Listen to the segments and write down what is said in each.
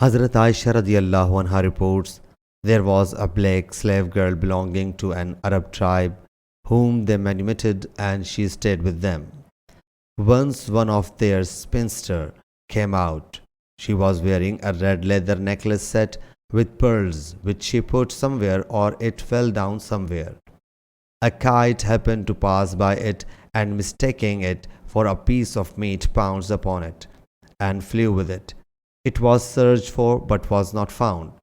Hazrat Aisha radiallahu anha reports, there was a black slave girl belonging to an Arab tribe whom they manumitted, and she stayed with them. Once one of their spinster came out. She was wearing a red leather necklace set with pearls, which she put somewhere or it fell down somewhere. A kite happened to pass by it and mistaking it for a piece of meat pounced upon it and flew with it. It was searched for but was not found.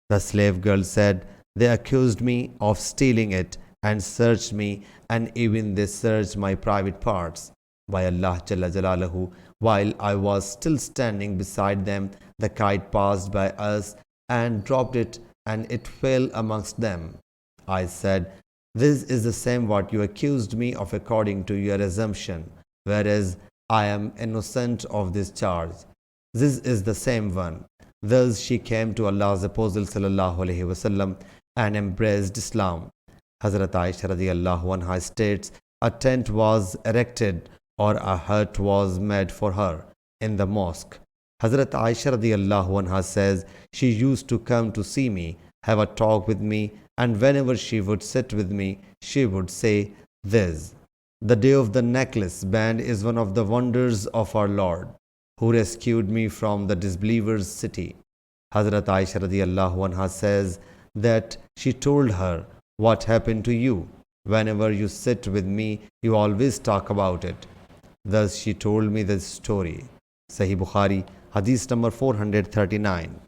The slave girl said, they accused me of stealing it and searched me, and even they searched my private parts. By Allah Jalla Jalaluhu, while I was still standing beside them, the kite passed by us and dropped it, and it fell amongst them. I said, this is the same what you accused me of according to your assumption, whereas I am innocent of this charge. This is the same one. Thus she came to Allah's Apostle sallallahu alaihi wasallam and embraced Islam. Hazrat Aisha radiallahu anha states, a tent was erected or a hut was made for her in the mosque. Hazrat Aisha radiallahu anha says, she used to come to see me, have a talk with me, and whenever she would sit with me, she would say this, the day of the necklace band is one of the wonders of our Lord, who rescued me from the disbelievers' city. Hazrat Aisha radiallahu anha says that she told her, what happened to you? Whenever you sit with me, you always talk about it. Thus she told me this story. Sahih Bukhari, Hadith number 439.